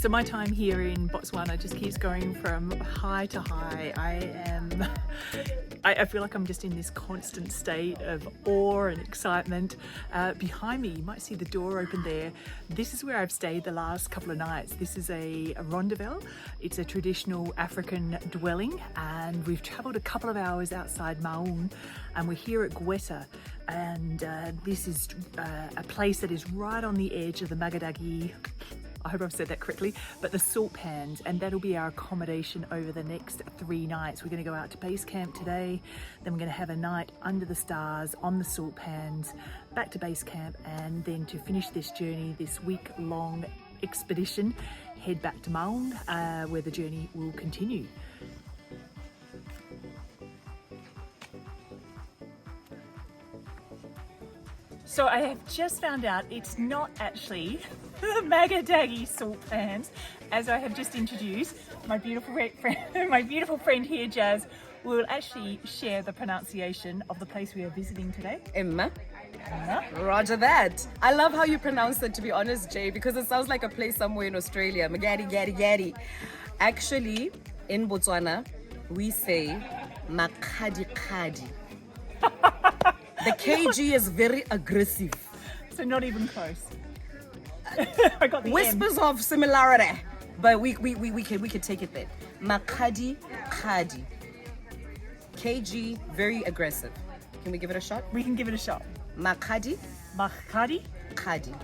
So my time here in Botswana just keeps going from high to high. I feel like I'm just in this constant state of awe and excitement. Behind me, you might see the door open there. This is where I've stayed the last couple of nights. This is a rondavelle. It's a traditional African dwelling, and we've traveled a couple of hours outside Maun, and we're here at Gweta. And this is a place that is right on the edge of the Makgadikgadi, I hope I've said that correctly, but the Salt Pans, and that'll be our accommodation over the next 3 nights. We're going to go out to base camp today, then we're going to have a night under the stars on the Salt Pans, back to base camp, and then to finish this journey, this week-long expedition, head back to Maun, where the journey will continue. So I have just found out it's not actually the Makgadikgadi Salt Pans, as I have just introduced. My beautiful friend here, Jazz, will actually share the pronunciation of the place we are visiting today. Emma. Roger that. I love how you pronounce it, to be honest, Jay, because it sounds like a place somewhere in Australia. Makgadikgadi. Actually, in Botswana, we say Makgadikgadi. The KG is very aggressive. So not even close. I got the Whispers of similarity, but we can take it there. Makgadikgadi. KG, very aggressive. Can we give it a shot? We can give it a shot. Makgadikgadi.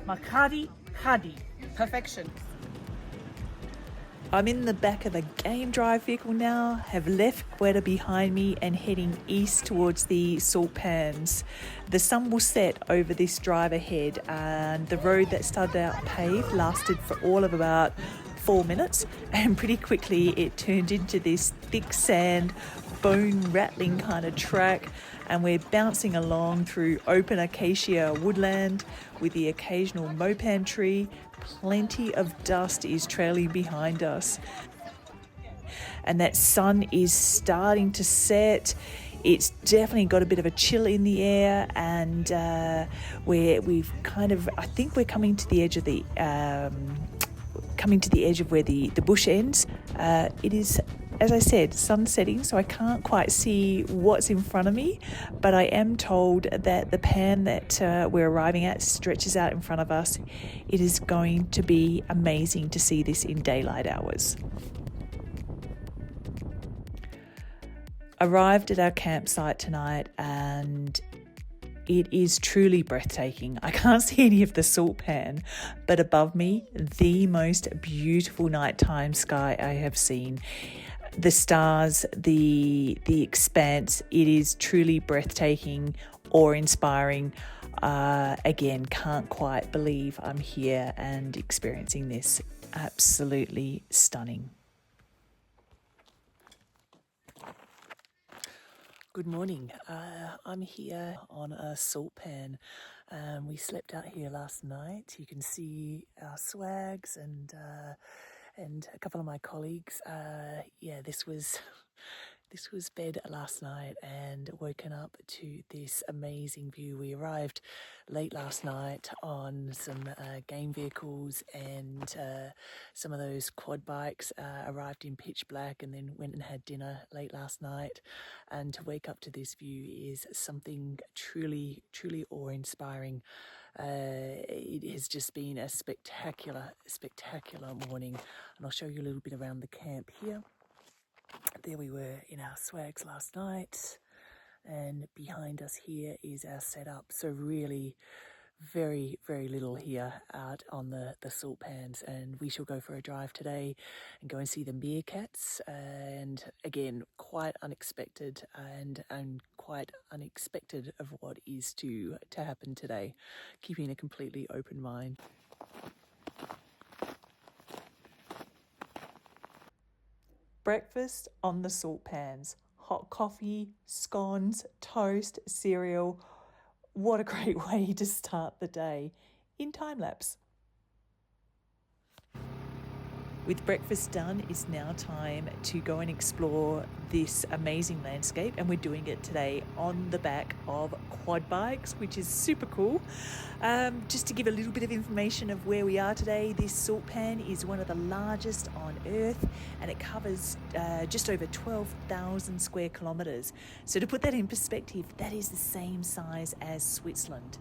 Makgadikgadi. Perfection. I'm in the back of a game drive vehicle now, have left Gweta behind me and heading east towards the Salt Pans. The sun will set over this drive ahead, and the road that started out paved lasted for all of about 4 minutes, and pretty quickly it turned into this thick sand, bone rattling kind of track, and we're bouncing along through open acacia woodland with the occasional mopan tree. Plenty of dust is trailing behind us, and that sun is starting to set. It's definitely got a bit of a chill in the air, and I think we're coming to the edge of where the bush ends. It is, as I said, sun setting, so I can't quite see what's in front of me, but I am told that the pan that we're arriving at stretches out in front of us. It is going to be amazing to see this in daylight hours. Arrived at our campsite tonight, and it is truly breathtaking. I can't see any of the salt pan, but above me, the most beautiful nighttime sky I have seen. The stars, the expanse, it is truly breathtaking, awe-inspiring. Again, can't quite believe I'm here and experiencing this. Absolutely stunning. Good morning. I'm here on a salt pan. We slept out here last night. You can see our swags and a couple of my colleagues. This was bed last night, and woken up to this amazing view. We arrived late last night on some game vehicles, and some of those quad bikes arrived in pitch black, and then went and had dinner late last night. And to wake up to this view is something truly, truly awe-inspiring. It has just been a spectacular morning, and I'll show you a little bit around the camp here. There we were in our swags last night, and behind us here is our setup. So really very, very little here out on the salt pans, and we shall go for a drive today and go and see the meerkats. And again, quite unexpected, and quite unexpected of what is to happen today, keeping a completely open mind. Breakfast on the salt pans. Hot coffee, scones, toast, cereal. What a great way to start the day in time lapse. With breakfast done, it's now time to go and explore this amazing landscape, and we're doing it today on the back of quad bikes, which is super cool. Just to give a little bit of information of where we are today, this salt pan is one of the largest on Earth, and it covers just over 12,000 square kilometres. So to put that in perspective, that is the same size as Switzerland.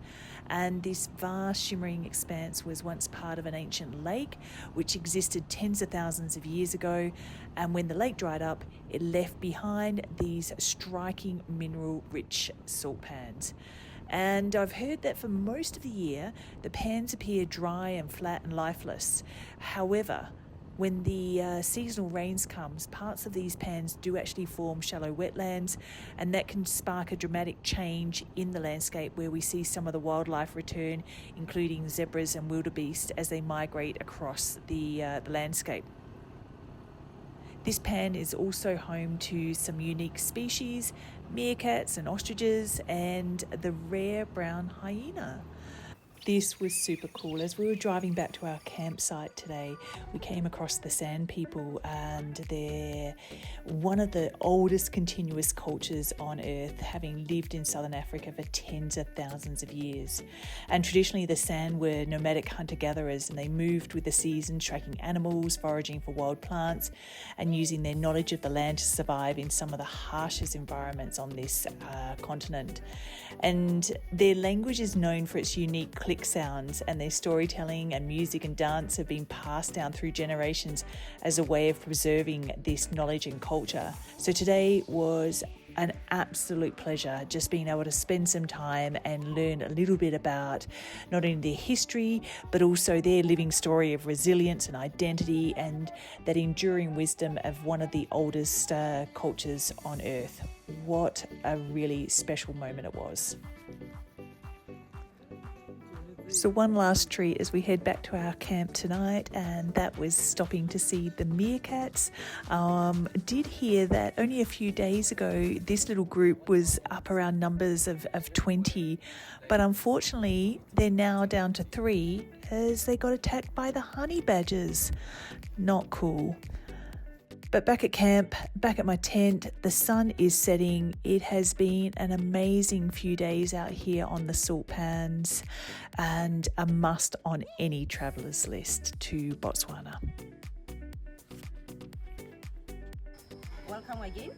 And this vast shimmering expanse was once part of an ancient lake which existed tens of thousands of years ago, and when the lake dried up, it left behind these striking mineral-rich salt pans. And I've heard that for most of the year, the pans appear dry and flat and lifeless. However, when the seasonal rains comes, parts of these pans do actually form shallow wetlands, and that can spark a dramatic change in the landscape where we see some of the wildlife return, including zebras and wildebeest, as they migrate across the landscape. This pan is also home to some unique species, meerkats and ostriches, and the rare brown hyena. This was super cool. As we were driving back to our campsite today, we came across the Sand People, and they're one of the oldest continuous cultures on Earth, having lived in southern Africa for tens of thousands of years. And traditionally, the Sand were nomadic hunter-gatherers, and they moved with the seasons, tracking animals, foraging for wild plants, and using their knowledge of the land to survive in some of the harshest environments on this continent. And their language is known for its unique click sounds, and their storytelling and music and dance have been passed down through generations as a way of preserving this knowledge and culture. So today was an absolute pleasure, just being able to spend some time and learn a little bit about not only their history, but also their living story of resilience and identity, and that enduring wisdom of one of the oldest cultures on Earth. What a really special moment it was. So one last treat as we head back to our camp tonight, and that was stopping to see the meerkats. Did hear that only a few days ago this little group was up around numbers of 20, but unfortunately they're now down to 3 as they got attacked by the honey badgers. Not cool. But back at camp, back at my tent, the sun is setting. It has been an amazing few days out here on the salt pans, and a must on any traveller's list to Botswana. Welcome again.